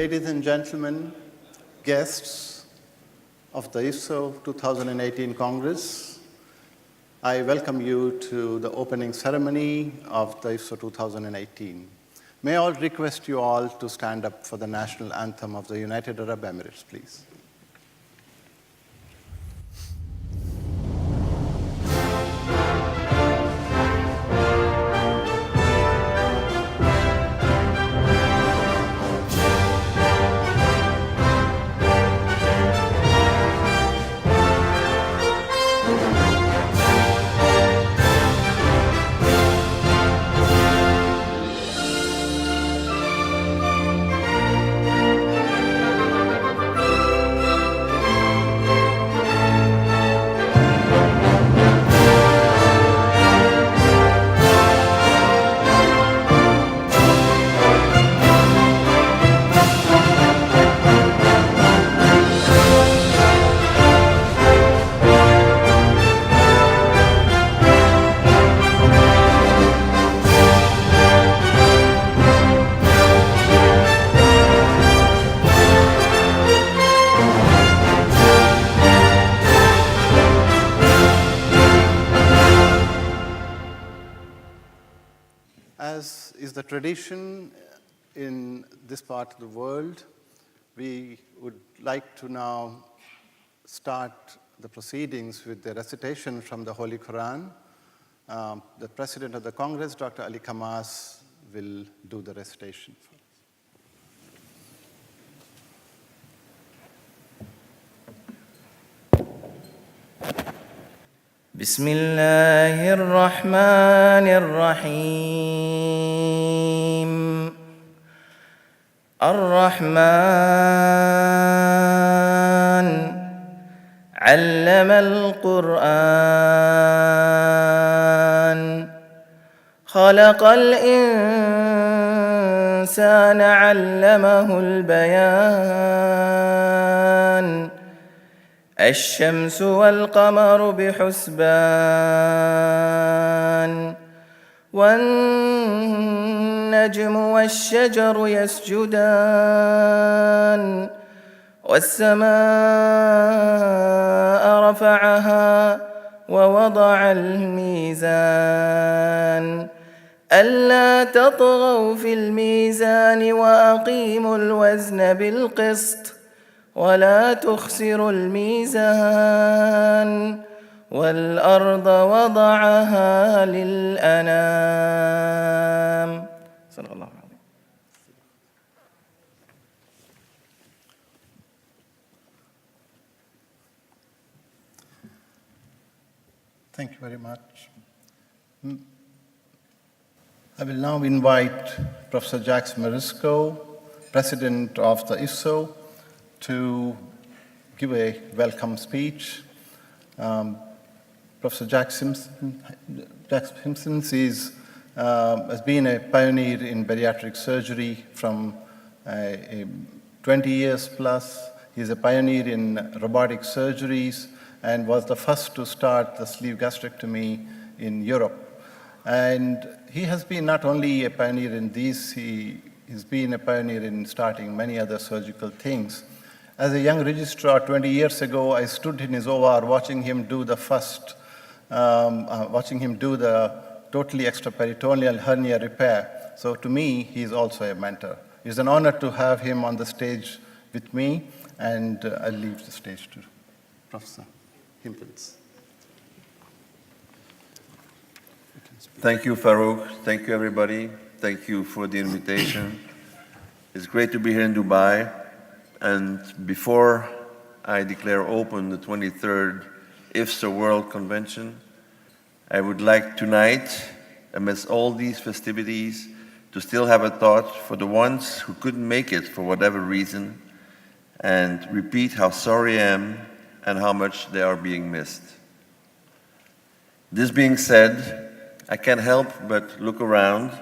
Ladies and gentlemen, guests of the IFSO 2018 Congress, I welcome you to the opening ceremony of the IFSO 2018. May I request you all to stand up for the national anthem of the United Arab Emirates, please. As is the tradition in this part of the world, we would like to now start the proceedings with the recitation from the Holy Quran. The President of the Congress, Dr. Ali Khamas, will do the recitation for us. بسم الله الرحمن الرحيم الرحمن علم القرآن خلق الإنسان علمه البيان الشمس والقمر بحسبان والنجم والشجر يسجدان والسماء رفعها ووضع الميزان ألا تطغوا في الميزان وأقيموا الوزن بالقسط ولا تخسروا الميزان والأرض وضعها للأنام صدق الله العظيم. Thank you very much. I will now invite Professor Jacques Marisco, President of the IFSO, to give a welcome speech. Professor Jack Simpson has been a pioneer in bariatric surgery from 20 years plus. He's a pioneer in robotic surgeries and was the first to start the sleeve gastrectomy in Europe. And he has been not only a pioneer in these, he's been a pioneer in starting many other surgical things. As a young registrar 20 years ago, I stood in his OR watching him do the totally extraperitoneal hernia repair. So to me, he's also a mentor. It's an honor to have him on the stage with me, and I'll leave the stage to Professor Himpens. Thank you, Farouk. Thank you, everybody. Thank you for the invitation. It's great to be here in Dubai. And before I declare open the 23rd IFSO World Convention, I would like tonight, amidst all these festivities, to still have a thought for the ones who couldn't make it for whatever reason, and repeat how sorry I am and how much they are being missed. This being said, I can't help but look around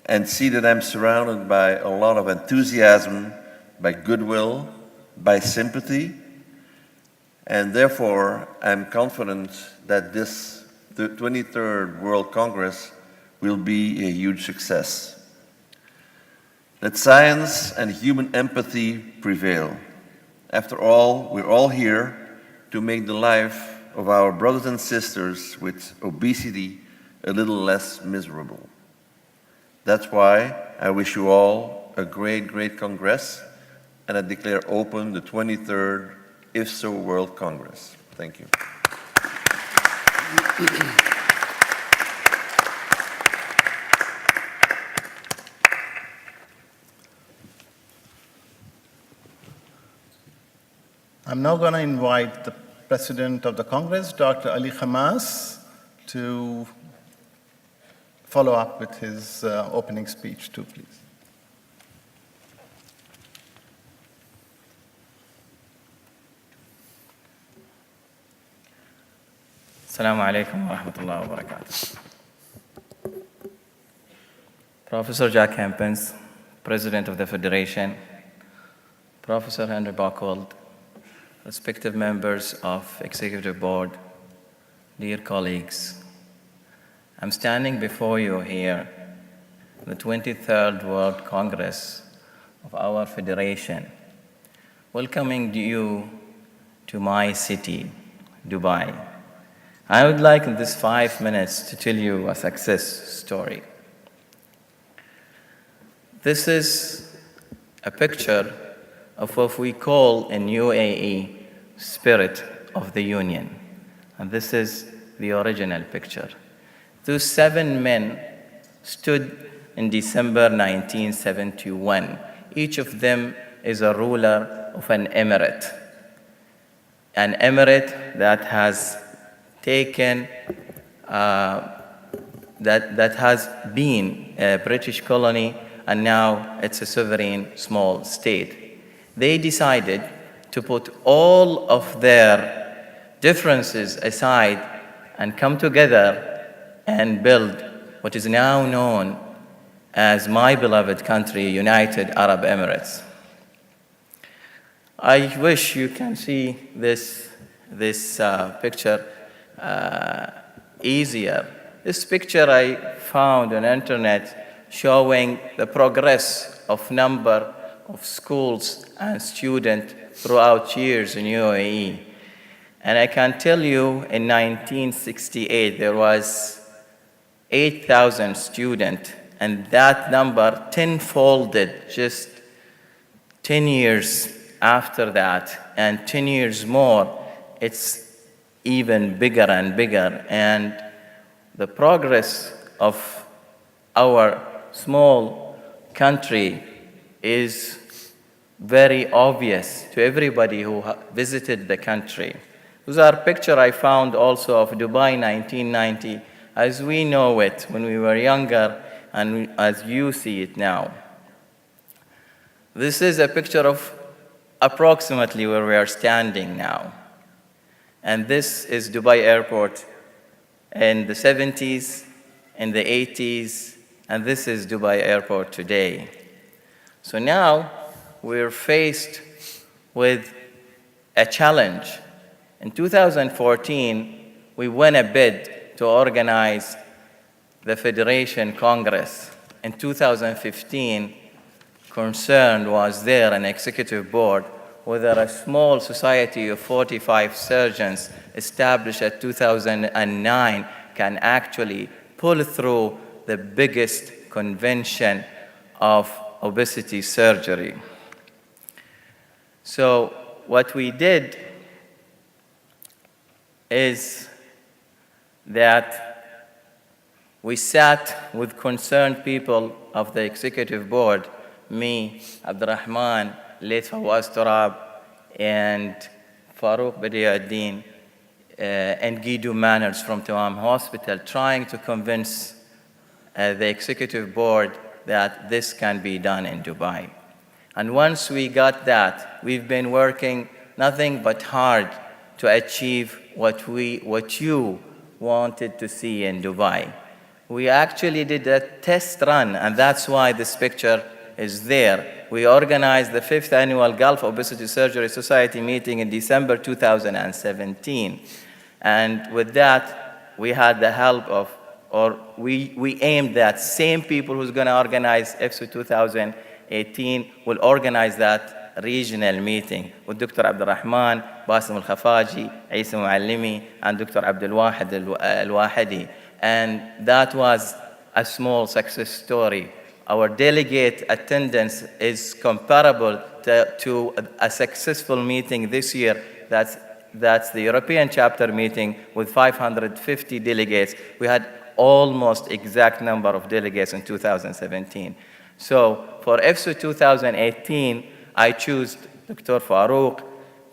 and see that I'm surrounded by a lot of enthusiasm, by goodwill, by sympathy, and therefore I'm confident that this the 23rd World Congress will be a huge success. Let science and human empathy prevail. After all, we're all here to make the life of our brothers and sisters with obesity a little less miserable. That's why I wish you all a great, great Congress, and I declare open the 23rd IFSO World Congress. Thank you. I'm now going to invite the President of the Congress, Dr. Ali Khamas, to follow up with his opening speech too, please. Assalamu alaikum wa rahmatullahi wa barakatuh. Professor Jack Hempens, President of the Federation, Professor Henry Buckwald, respective members of Executive Board, dear colleagues, I'm standing before you here, the 23rd World Congress of our Federation, welcoming you to my city, Dubai. I would like in this 5 minutes to tell you a success story. This is a picture of what we call in UAE spirit of the union. And this is the original picture. Those 7 men stood in December 1971. Each of them is a ruler of an emirate that has taken, that has been a British colony, and now it's a sovereign small state. They decided to put all of their differences aside and come together and build what is now known as my beloved country, United Arab Emirates. I wish you can see this picture easier. This picture I found on the internet showing the progress of number of schools and students throughout years in UAE. And I can tell you in 1968 there was 8,000 students, and that number tenfolded just 10 years after that, and 10 years more, it's even bigger and bigger. And the progress of our small country is very obvious to everybody who visited the country. These are pictures I found also of Dubai 1990, as we know it when we were younger and as you see it now. This is a picture of approximately where we are standing now. And this is Dubai Airport in the 70s, in the 80s, and this is Dubai Airport today. So now we're faced with a challenge. In 2014, we won a bid to organize the Federation Congress. In 2015, concern was there, an executive board, whether a small society of 45 surgeons established at 2009 can actually pull through the biggest convention of obesity surgery. So what we did is that we sat with concerned people of the executive board, me, Abdurrahman, Late Fawaz Turab, and Farouk Badiuddin, and Guido Manners from Tamam Hospital, trying to convince the executive board that this can be done in Dubai. And once we got that, we've been working nothing but hard to achieve what you wanted to see in Dubai. We actually did a test run, and that's why this picture is there. We organized the 5th Annual Gulf Obesity Surgery Society meeting in December 2017. And with that, we had the help of, or we aimed at same people who's going to organize IFSO 2018 2018, will organize that regional meeting with Dr. Abdul Rahman, Basim al-Khafaji, Isa Muallimi, and Dr. Abdul Wahid al-Wahidi. And that was a small success story. Our delegate attendance is comparable to a successful meeting this year. That's the European chapter meeting with 550 delegates. We had almost exact number of delegates in 2017. So for IFSO 2018, I choose Dr. Farouk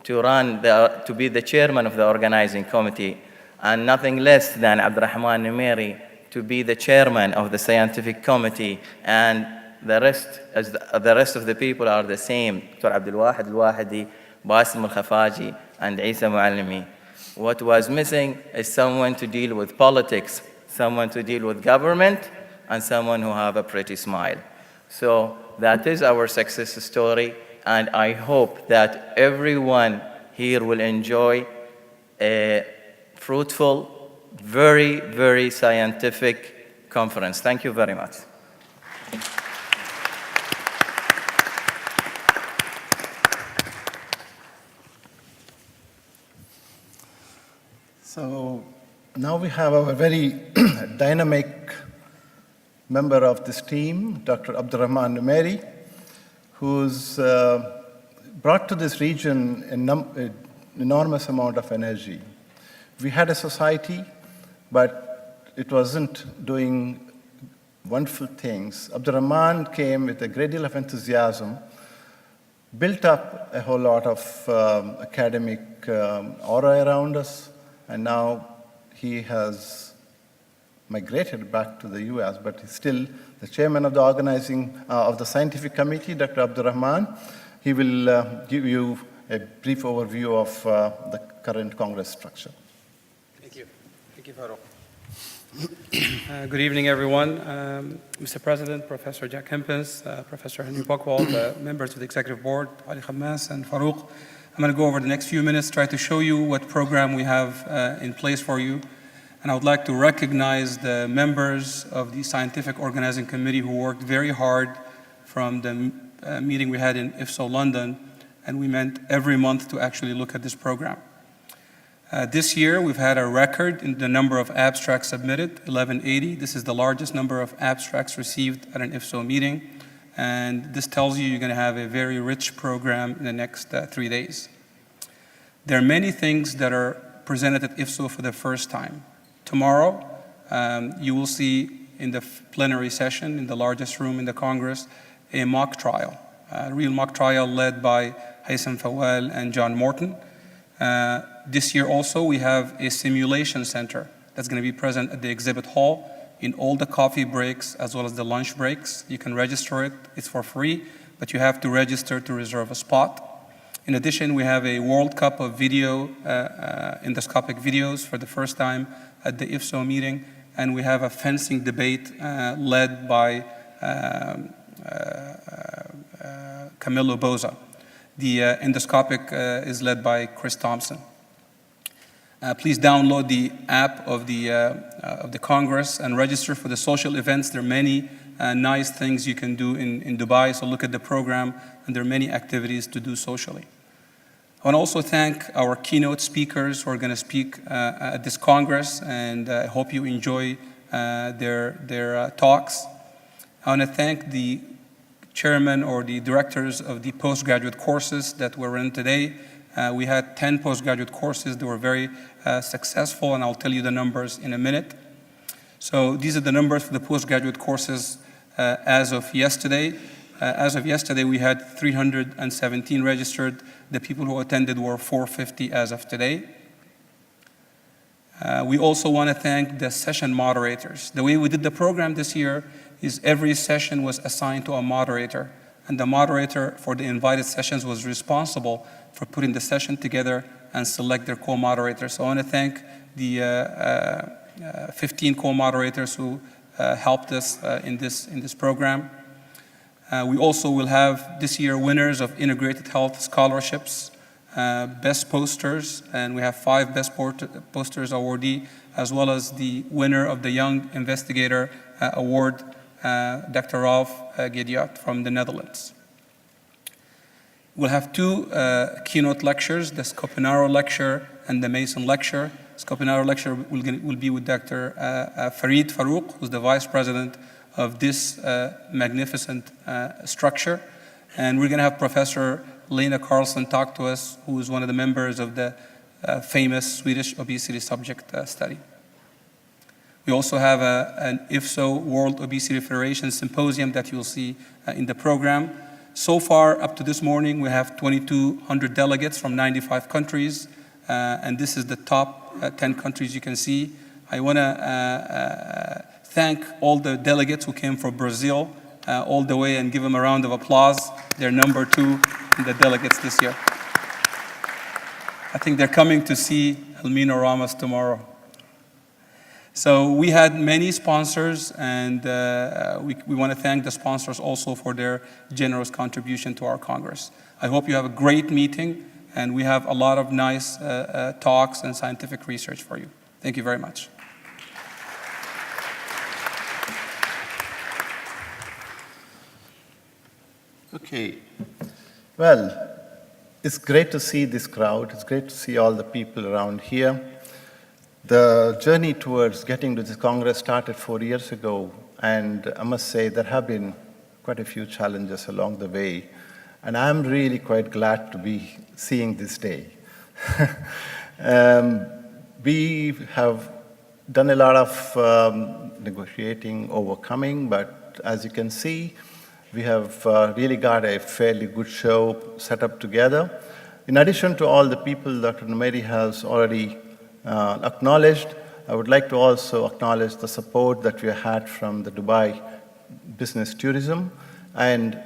to be the chairman of the organizing committee, and nothing less than Abdurrahman Numeri to be the chairman of the scientific committee, and the rest of the people are the same: Dr. Abdul Wahid al-Wahidi, Basim al-Khafaji, and Isa Muallimi. What was missing is someone to deal with politics, someone to deal with government, and someone who have a pretty smile. So that is our success story, and I hope that everyone here will enjoy a fruitful, very, very scientific conference. Thank you very much. So now we have a very dynamic member of this team, Dr. Abdurrahman Numeri, who's brought to this region an enormous amount of energy. We had a society, but it wasn't doing wonderful things. Abdurrahman came with a great deal of enthusiasm, built up a whole lot of academic aura around us, and now he has migrated back to the US, but he's still the chairman of the organizing of the scientific committee, Dr. Abdurrahman. He will give you a brief overview of the current Congress structure. Thank you. Thank you, Farouk. Good evening, everyone. Mr. President, Professor Jack Hempens, Professor Henry Buchwald, members of the Executive Board, Ali Khammas and Farouk. I'm going to go over the next few minutes, try to show you what program we have in place for you. And I would like to recognize the members of the Scientific Organizing Committee who worked very hard from the meeting we had in IFSO London, and we met every month to actually look at this program. This year, we've had a record in the number of abstracts submitted, 1180. This is the largest number of abstracts received at an IFSO meeting. And this tells you you're going to have a very rich program in the next 3 days. There are many things that are presented at IFSO for the first time. Tomorrow, you will see in the plenary session, in the largest room in the Congress, a mock trial, a real mock trial led by Haitham Fawal and John Morton. This year also, we have a simulation center that's going to be present at the exhibit hall in all the coffee breaks as well as the lunch breaks. You can register it. It's for free, but you have to register to reserve a spot. In addition, we have a World Cup of video, endoscopic videos for the first time at the IFSO meeting, and we have a fencing debate led by Camilo Boza. The endoscopic is led by Chris Thompson. Please download the app of the Congress and register for the social events. There are many nice things you can do in Dubai, so look at the program, and there are many activities to do socially. I want to also thank our keynote speakers who are going to speak at this Congress, and I hope you enjoy their talks. I want to thank the chairman or the directors of the postgraduate courses that were in today. We had 10 postgraduate courses that were very successful, and I'll tell you the numbers in a minute. So these are the numbers for the postgraduate courses as of yesterday. As of yesterday, we had 317 registered. The people who attended were 450 as of today. We also want to thank the session moderators. The way we did the program this year is every session was assigned to a moderator, and the moderator for the invited sessions was responsible for putting the session together and select their co-moderators. So I want to thank the 15 co-moderators who helped us in this program. We also will have this year winners of Integrated Health Scholarships, best posters, and we have 5 best posters awardee, as well as the winner of the Young Investigator Award Dr. Ralph Gidiot from the Netherlands. We'll have two keynote lectures, the Scopenaro lecture and the Mason lecture. Scopenaro lecture will be with Dr. Farid Farouk, who's the vice president of this magnificent structure. And we're going to have Professor Lena Carlson talk to us, who is one of the members of the famous Swedish obesity subject study. We also have an IFSO World Obesity Federation Symposium that you'll see in the program. So far, up to this morning, we have 2,200 delegates from 95 countries, and this is the top 10 countries you can see. I want to thank all the delegates who came from Brazil all the way and give them a round of applause. They're number 2 in the delegates this year. I think they're coming to see Elmina Ramos tomorrow. So we had many sponsors, and we want to thank the sponsors also for their generous contribution to our Congress. I hope you have a great meeting, and we have a lot of nice talks and scientific research for you. Thank you very much. Okay. Well, it's great to see this crowd. It's great to see all the people around here. The journey towards getting to this Congress started 4 years ago, and I must say there have been quite a few challenges along the way, and I'm really quite glad to be seeing this day. We have done a lot of negotiating, overcoming, but as you can see, we have really got a fairly good show set up together. In addition to all the people Dr. Numeri has already acknowledged, I would like to also acknowledge the support that we had from the Dubai Business Tourism, and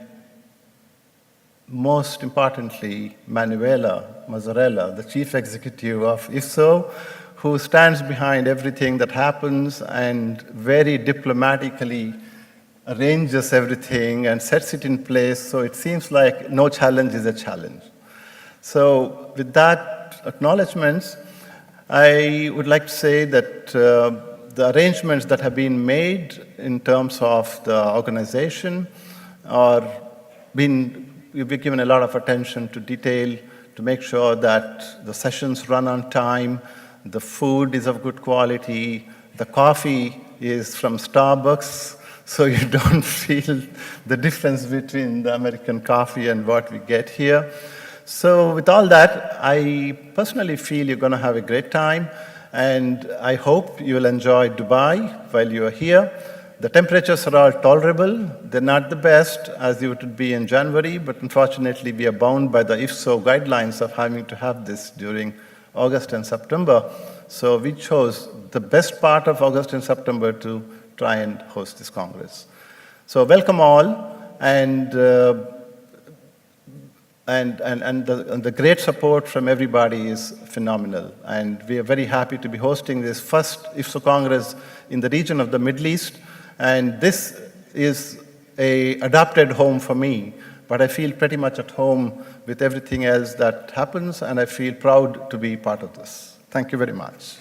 most importantly, Manuela Mazzarella, the chief executive of IFSO, who stands behind everything that happens and very diplomatically arranges everything and sets it in place, so it seems like no challenge is a challenge. So with that acknowledgements, I would like to say that the arrangements that have been made in terms of the organization we've been given a lot of attention to detail to make sure that the sessions run on time, the food is of good quality, the coffee is from Starbucks, so you don't feel the difference between the American coffee and what we get here. So with all that, I personally feel you're going to have a great time, and I hope you'll enjoy Dubai while you're here. The temperatures are all tolerable. They're not the best as it would be in January, but unfortunately we are bound by the IFSO guidelines of having to have this during August and September. So we chose the best part of August and September to try and host this Congress. So welcome all, and the great support from everybody is phenomenal. And we are very happy to be hosting this first IFSO Congress in the region of the Middle East. And this is an adopted home for me, but I feel pretty much at home with everything else that happens, and I feel proud to be part of this. Thank you very much.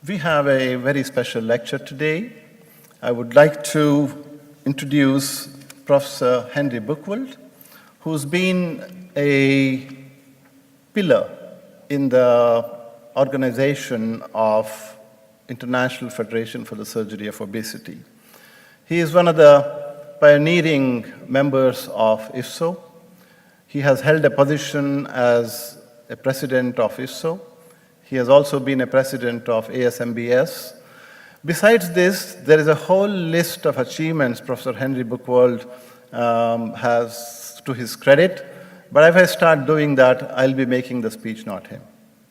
We have a very special lecture today. I would like to introduce Professor Henry Buchwald, who's been a pillar in the organization of International Federation for the Surgery of Obesity. He is one of the pioneering members of IFSO. He has held a position as a president of IFSO. He has also been a president of ASMBS. Besides this, there is a whole list of achievements Professor Henry Buchwald has to his credit, but if I start doing that, I'll be making the speech, not him.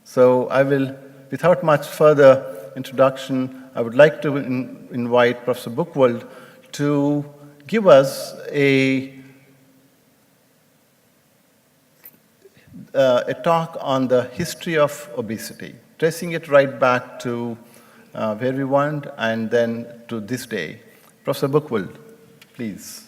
So I will, without much further introduction, I would like to invite Professor Buchwald to give us a talk on the history of obesity, tracing it right back to where we went and then to this day. Professor Buchwald, please.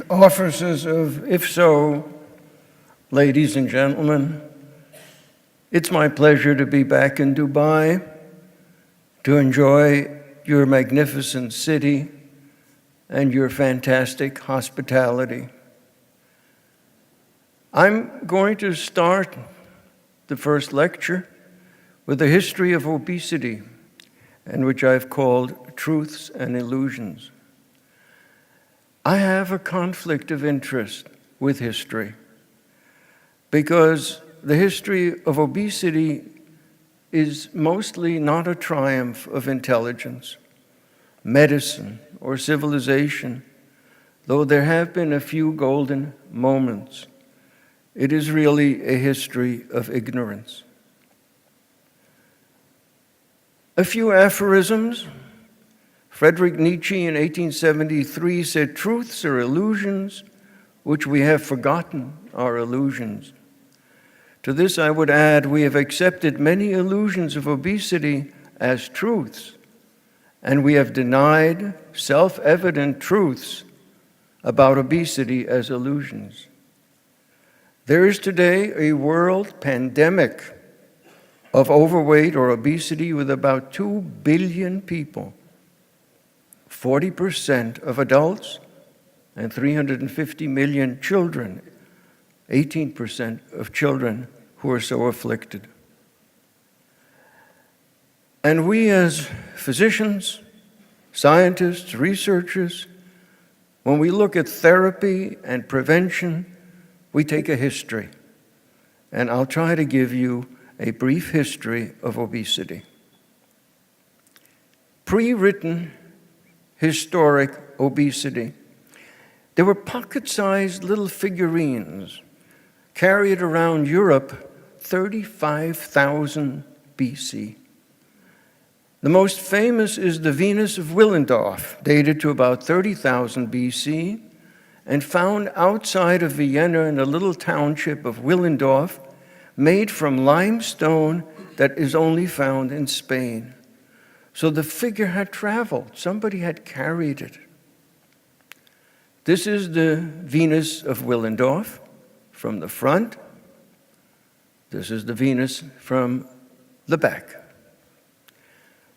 officers of IFSO, ladies and gentlemen, it's my pleasure to be back in Dubai to enjoy your magnificent city and your fantastic hospitality. I'm going to start the first lecture with the history of obesity, and which I've called Truths and Illusions. I have a conflict of interest with history because the history of obesity is mostly not a triumph of intelligence, medicine, or civilization, though there have been a few golden moments. It is really a history of ignorance. A few aphorisms. Friedrich Nietzsche in 1873 said, "Truths are illusions, which we have forgotten are illusions." To this I would add, we have accepted many illusions of obesity as truths, and we have denied self-evident truths about obesity as illusions. There is today a world pandemic of overweight or obesity with about 2 billion people, 40% of adults, and 350 million children, 18% of children who are so afflicted. And we as physicians, scientists, researchers, when we look at therapy and prevention, we take a history. And I'll try to give you a brief history of obesity. Pre-written historic obesity. There were pocket-sized little figurines carried around Europe 35,000 BC. The most famous is the Venus of Willendorf, dated to about 30,000 BC, and found outside of Vienna in a little township of Willendorf, made from limestone that is only found in Spain. So the figure had traveled. Somebody had carried it. This is the Venus of Willendorf from the front. This is the Venus from the back.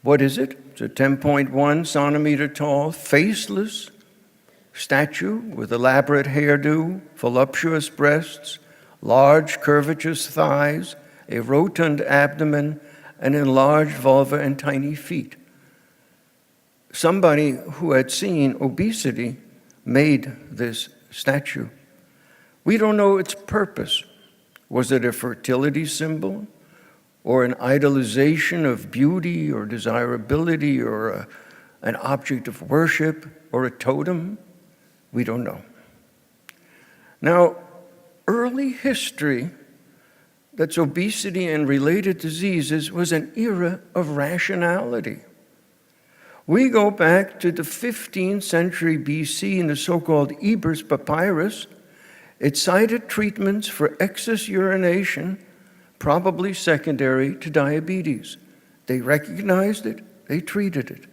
What is it? It's a 10.1 centimeter tall, faceless statue with elaborate hairdo, voluptuous breasts, large curvaceous thighs, a rotund abdomen, an enlarged vulva, and tiny feet. Somebody who had seen obesity made this statue. We don't know its purpose. Was it a fertility symbol, or an idolization of beauty or desirability, or an object of worship, or a totem? We don't know. Now, early history, that's obesity and related diseases, was an era of rationality. We go back to the 15th century BC in the so-called Ebers Papyrus. It cited treatments for excess urination, probably secondary to diabetes. They recognized it, they treated it.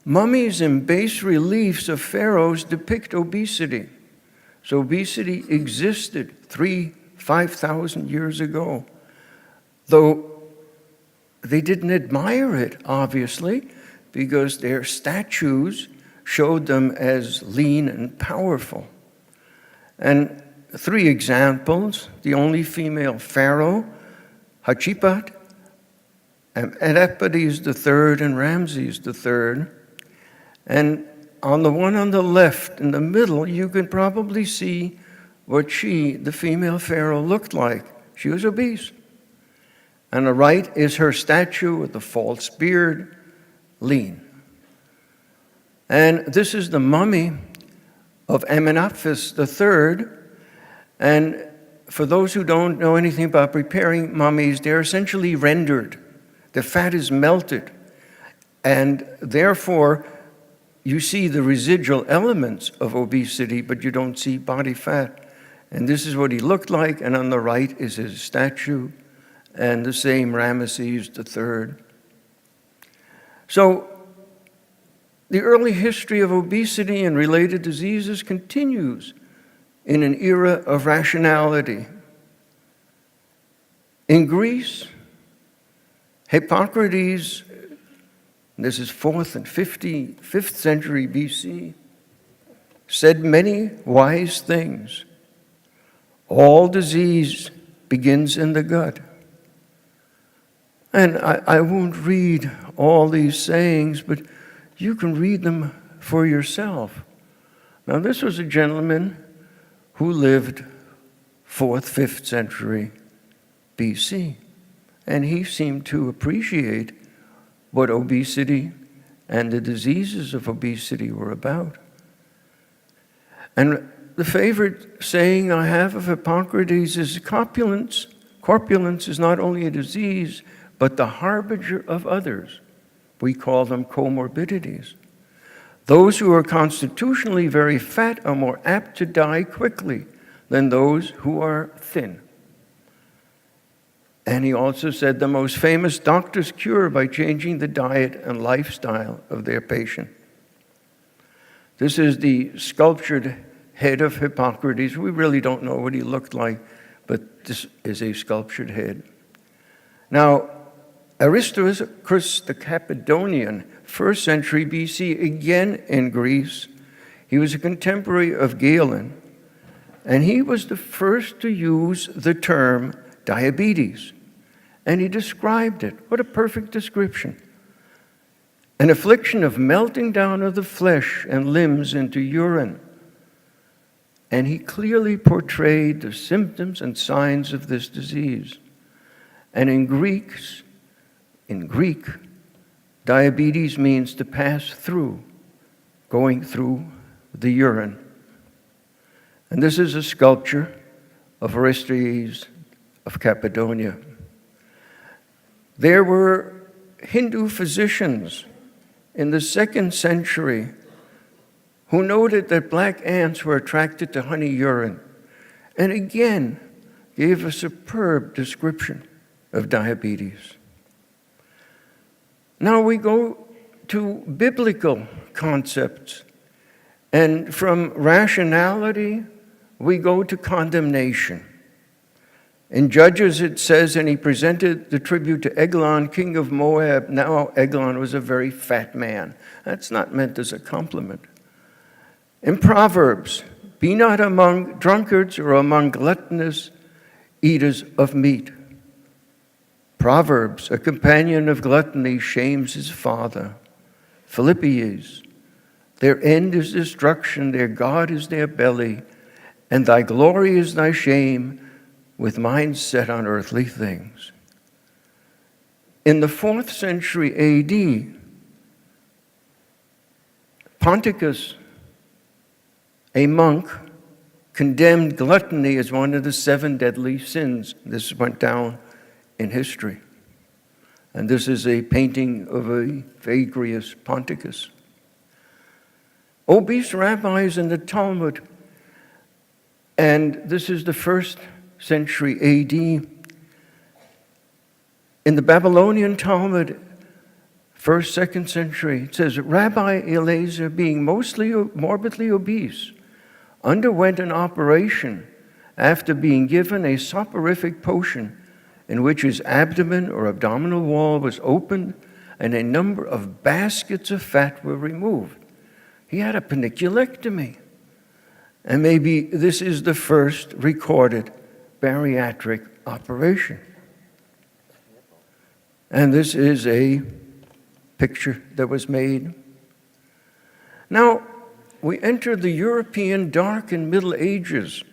Mummies and bas reliefs of pharaohs depict obesity. So obesity existed 5,000 years ago, though they didn't admire it, obviously, because their statues showed them as lean and powerful. And 3 examples: the only female pharaoh, Hatshepsut, Antipater III, and Ramses III. And on the one on the left, in the middle, you can probably see what she, the female pharaoh, looked like. She was obese. On the right is her statue with the false beard, lean. And this is the mummy of Amenhotep III. And for those who don't know anything about preparing mummies, they're essentially rendered. The fat is melted. And therefore, you see the residual elements of obesity, but you don't see body fat. And this is what he looked like, and on the right is his statue, and the same Ramesses III. So The early history of obesity and related diseases continues in an era of rationality. In Greece, Hippocrates, this is 4th and 5th century BC, said many wise things. All disease begins in the gut. And I won't read all these sayings, but you can read them for yourself. Now, this was a gentleman who lived 4th, 5th century BC, and he seemed to appreciate what obesity and the diseases of obesity were about. And the favorite saying I have of Hippocrates is corpulence. Corpulence is not only a disease, but the harbinger of others. We call them comorbidities. Those who are constitutionally very fat are more apt to die quickly than those who are thin. And he also said the most famous doctors cure by changing the diet and lifestyle of their patient. This is the sculptured head of Hippocrates. We really don't know what he looked like, but this is a sculptured head. Now, Aristarchus the Cappadonian, 1st century BC, again in Greece. He was a contemporary of Galen, and he was the first to use the term diabetes, and he described it. What a perfect description. An affliction of melting down of the flesh and limbs into urine. And he clearly portrayed the symptoms and signs of this disease. And in Greek, diabetes means to pass through, going through the urine. And this is a sculpture of Aristarchus of Cappadocia. There were Hindu physicians in the 2nd century who noted that black ants were attracted to honey urine, and again gave a superb description of diabetes. Now we go to biblical concepts, and from rationality, we go to condemnation. In Judges it says, and he presented the tribute to Eglon, king of Moab. Now Eglon was a very fat man. That's not meant as a compliment. In Proverbs, be not among drunkards or among gluttonous eaters of meat. Proverbs, a companion of gluttony shames his father. Philippians, their end is destruction, their God is their belly, and thy glory is thy shame, with minds set on earthly things. In the 4th century AD, Ponticus, a monk, condemned gluttony as one of the 7 deadly sins. This went down in history. And this is a painting of a Vagrius Ponticus. Obese rabbis in the Talmud, and this is the 1st century AD. In the Babylonian Talmud, 1st, 2nd century, it says, Rabbi Eliezer, being morbidly obese, underwent an operation after being given a soporific potion in which his abdomen or abdominal wall was opened and a number of baskets of fat were removed. He had a paniculectomy. And maybe this is the first recorded bariatric operation. And this is a picture that was made. Now, we enter the European Dark and Middle Ages,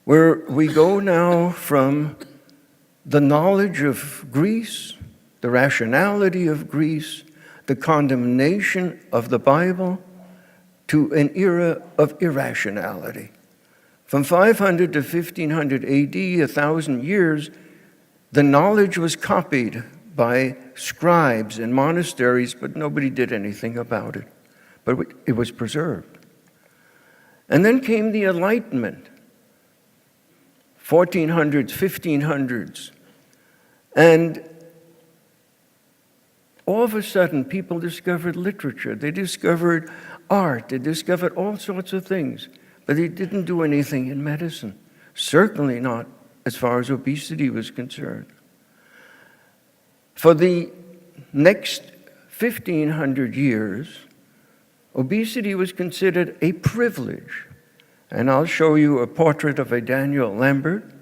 where we go now from the knowledge of Greece, the rationality of Greece, the condemnation of the Bible, to an era of irrationality. From 500 to 1500 AD, 1,000 years, the knowledge was copied by scribes in monasteries, but nobody did anything about it. But it was preserved. And then came the Enlightenment, 1400s, 1500s. And all of a sudden, people discovered literature, they discovered art, they discovered all sorts of things, but they didn't do anything in medicine, certainly not as far as obesity was concerned. For the next 1,500 years, obesity was considered a privilege. And I'll show you a portrait of a Daniel Lambert.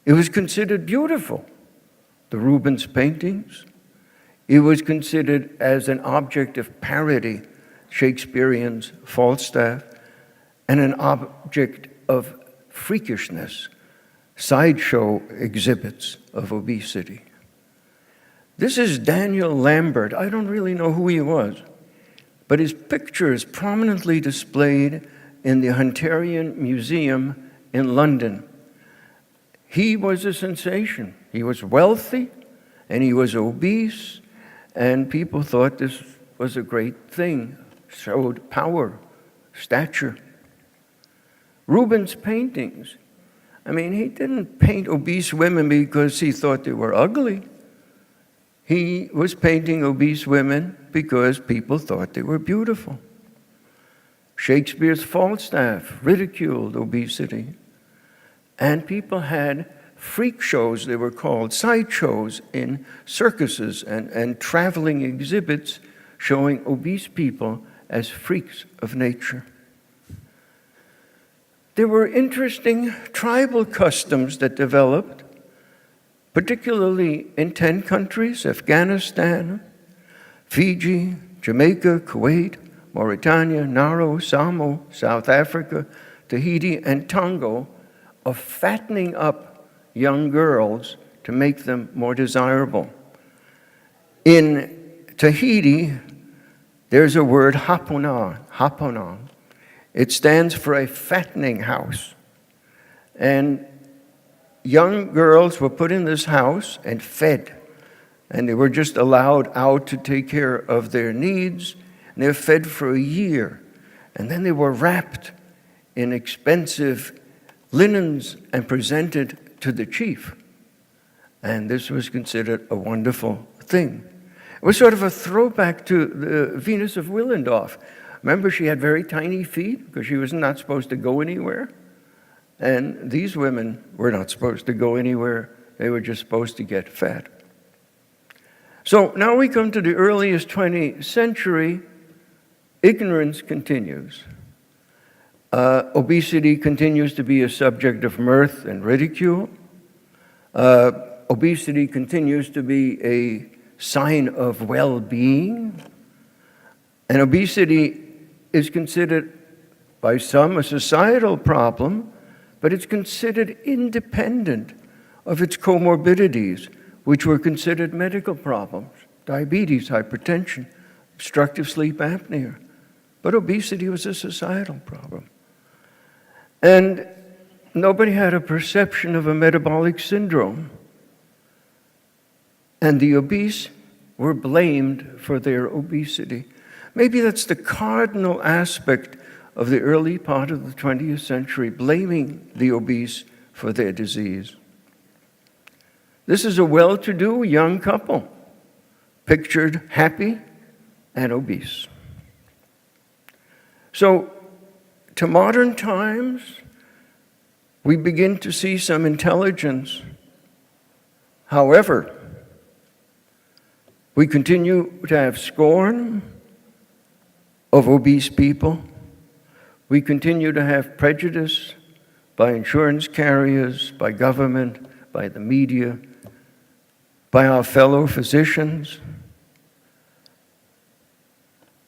It was considered beautiful. The Rubens paintings. It was considered as an object of parody, Shakespearean's Falstaff, and an object of freakishness, sideshow exhibits of obesity. This is Daniel Lambert. I don't really know who he was, but his picture is prominently displayed in the Hunterian Museum in London. He was a sensation. He was wealthy, and he was obese, and people thought this was a great thing, showed power, stature. Rubens' paintings, I mean, he didn't paint obese women because he thought they were ugly. He was painting obese women because people thought they were beautiful. Shakespeare's Falstaff ridiculed obesity. And people had freak shows, they were called, sideshows in circuses and traveling exhibits showing obese people as freaks of nature. There were interesting tribal customs that developed, particularly in 10 countries, Afghanistan, Fiji, Jamaica, Kuwait, Mauritania, Nauru, Samoa, South Africa, Tahiti, and Tonga, of fattening up young girls to make them more desirable. In Tahiti, there's a word, hapona. It stands for a fattening house. And young girls were put in this house and fed. And they were just allowed out to take care of their needs. And they were fed for a year. And then they were wrapped in expensive linens and presented to the chief. And this was considered a wonderful thing. It was sort of a throwback to the Venus of Willendorf. Remember, she had very tiny feet because she was not supposed to go anywhere. And these women were not supposed to go anywhere. They were just supposed to get fat. So now we come to the earliest 20th century. Ignorance continues. Obesity continues to be a subject of mirth and ridicule. Obesity continues to be a sign of well-being. And obesity is considered by some a societal problem, but it's considered independent of its comorbidities, which were considered medical problems: diabetes, hypertension, obstructive sleep apnea. But obesity was a societal problem. And nobody had a perception of a metabolic syndrome. And the obese were blamed for their obesity. Maybe that's the cardinal aspect of the early part of the 20th century, blaming the obese for their disease. This is a well-to-do young couple, pictured happy and obese. So, to modern times, we begin to see some intelligence. However, we continue to have scorn of obese people. We continue to have prejudice by insurance carriers, by government, by the media, by our fellow physicians.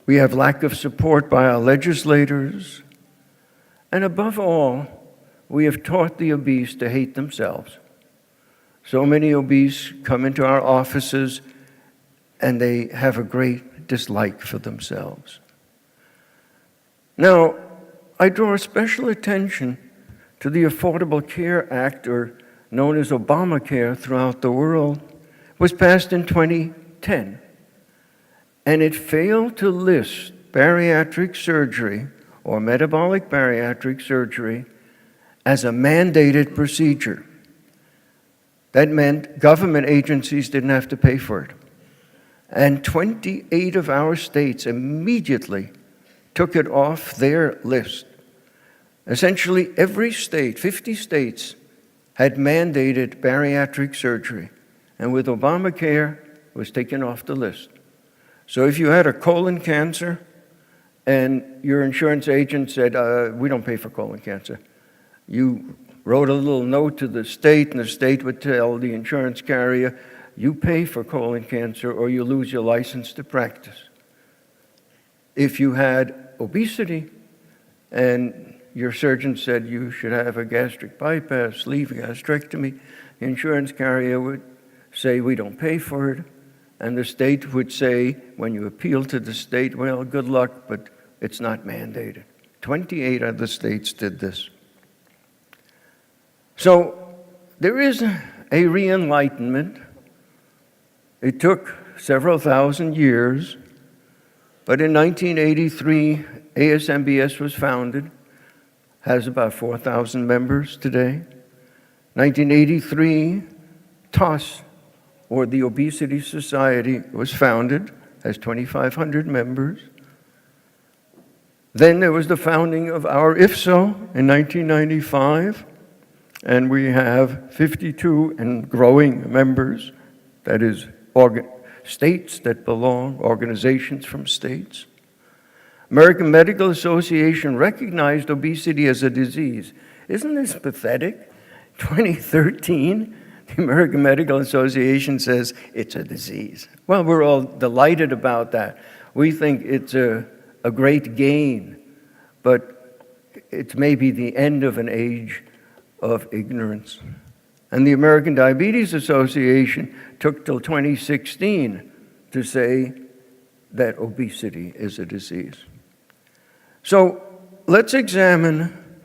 We have lack of support by our legislators. And above all, we have taught the obese to hate themselves. So many obese come into our offices and they have a great dislike for themselves. Now, I draw special attention to the Affordable Care Act, or known as Obamacare throughout the world. It was passed in 2010, and it failed to list bariatric surgery or metabolic bariatric surgery as a mandated procedure. That meant government agencies didn't have to pay for it. And 28 of our states immediately took it off their list. Essentially, every state, 50 states, had mandated bariatric surgery. And with Obamacare, it was taken off the list. So if you had a colon cancer and your insurance agent said, we don't pay for colon cancer, you wrote a little note to the state, and the state would tell the insurance carrier, you pay for colon cancer or you lose your license to practice. If you had obesity and your surgeon said you should have a gastric bypass, sleeve gastrectomy, the insurance carrier would say we don't pay for it, and the state would say, when you appeal to the state, well, good luck, but it's not mandated. 28 other states did this. So there is a re-enlightenment. It took several thousand years, but in 1983, ASMBS was founded, has about 4,000 members today. 1983, TOS, or the Obesity Society, was founded, has 2,500 members. Then there was the founding of our IFSO in 1995, and we have 52 and growing members, that is, states that belong, organizations from states. American Medical Association recognized obesity as a disease. Isn't this pathetic? 2013, the American Medical Association says it's a disease. Well, we're all delighted about that. We think it's a great gain, but it's maybe the end of an age of ignorance. And the American Diabetes Association took till 2016 to say that obesity is a disease. So let's examine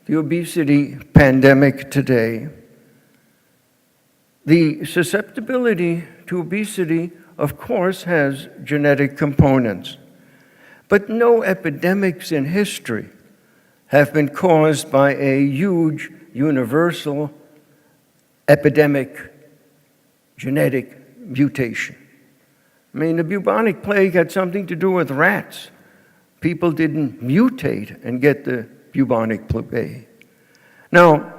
the obesity pandemic today. The susceptibility to obesity, of course, has genetic components, but no epidemics in history have been caused by a huge universal epidemic genetic mutation. I mean, the bubonic plague had something to do with rats. People didn't mutate and get the bubonic plague. Now,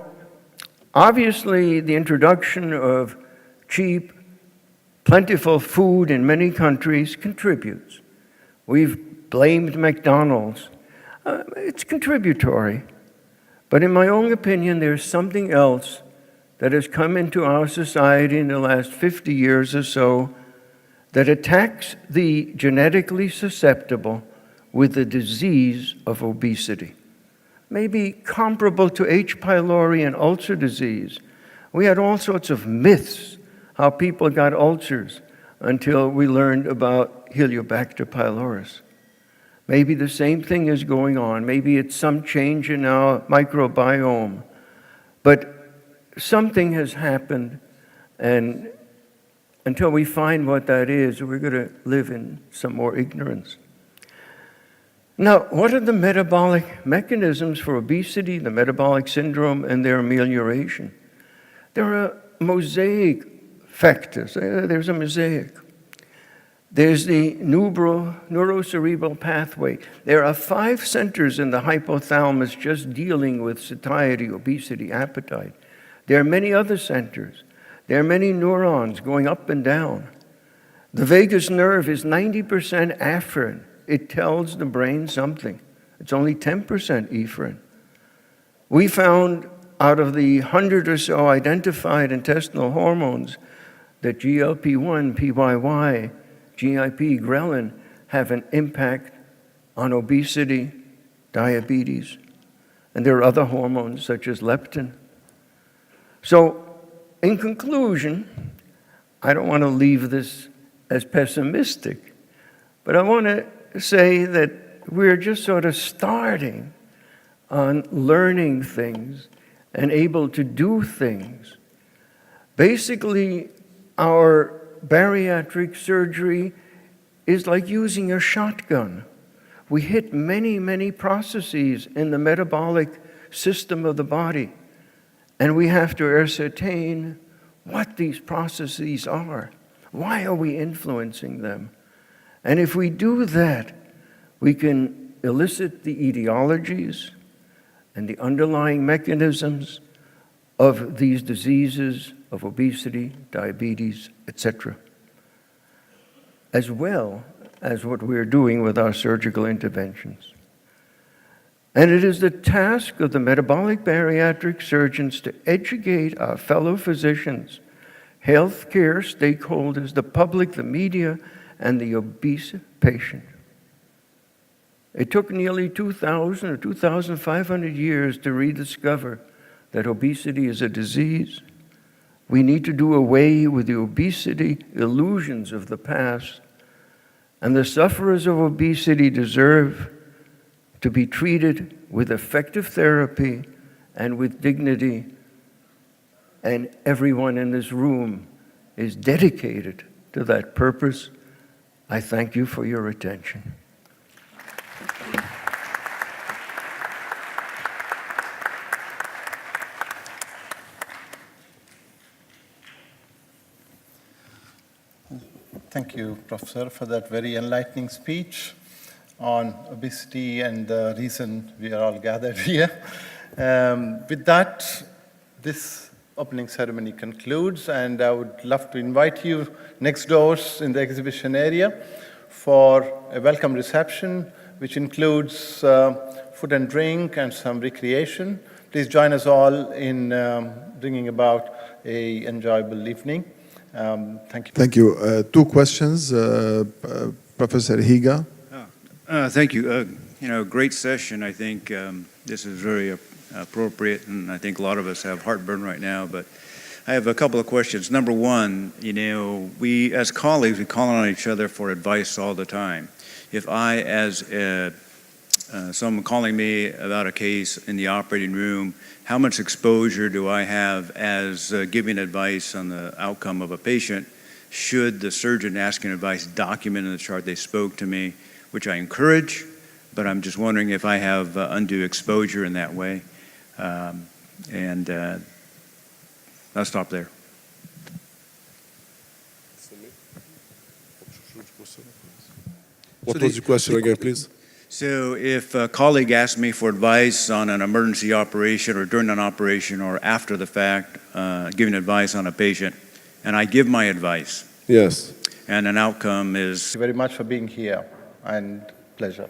obviously, the introduction of cheap, plentiful food in many countries contributes. We've blamed McDonald's. It's contributory. But in my own opinion, there's something else that has come into our society in the last 50 years or so that attacks the genetically susceptible with the disease of obesity. Maybe comparable to H. pylori and ulcer disease. We had all sorts of myths how people got ulcers until we learned about Helicobacter pylori. Maybe the same thing is going on. Maybe it's some change in our microbiome. But something has happened, and until we find what that is, we're going to live in some more ignorance. Now, what are the metabolic mechanisms for obesity, the metabolic syndrome, and their amelioration? There are mosaic factors. There's a mosaic. There's the neurocerebral pathway. There are 5 centers in the hypothalamus just dealing with satiety, obesity, appetite. There are many other centers. There are many neurons going up and down. The vagus nerve is 90% afferent. It tells the brain something. It's only 10% efferent. We found out of the 100 or so identified intestinal hormones that GLP-1, PYY, GIP, ghrelin have an impact on obesity, diabetes, and there are other hormones such as leptin. So, in conclusion, I don't want to leave this as pessimistic, but I want to say that we're just sort of starting on learning things and able to do things. Basically, our bariatric surgery is like using a shotgun. We hit many, many processes in the metabolic system of the body, and we have to ascertain what these processes are. Why are we influencing them? And if we do that, we can elicit the etiologies and the underlying mechanisms of these diseases of obesity, diabetes, etc., as well as what we're doing with our surgical interventions. And it is the task of the metabolic bariatric surgeons to educate our fellow physicians, healthcare stakeholders, the public, the media, and the obese patient. It took nearly 2,000 or 2,500 years to rediscover that obesity is a disease. We need to do away with the obesity illusions of the past, and the sufferers of obesity deserve to be treated with effective therapy and with dignity, and everyone in this room is dedicated to that purpose. I thank you for your attention. Thank you, Professor, for that very enlightening speech on obesity and the reason we are all gathered here. With that, this opening ceremony concludes, and I would love to invite you next doors in the exhibition area for a welcome reception, which includes food and drink and some recreation. Please join us all in bringing about an enjoyable evening. Thank you. Thank you. Two questions, Professor Higa. Thank you. Great session. I think this is very appropriate, and I think a lot of us have heartburn right now. But I have a couple of questions. Number one, we as colleagues, we call on each other for advice all the time. If I, as someone calling me about a case in the operating room, how much exposure do I have as giving advice on the outcome of a patient? Should the surgeon asking advice document in the chart they spoke to me, which I encourage, but I'm just wondering if I have undue exposure in that way. And I'll stop there. What was the question again, please? So if a colleague asks me for advice on an emergency operation or during an operation or after the fact, giving advice on a patient, and I give my advice. Yes. And an outcome is... Thank you very much for being here, and pleasure.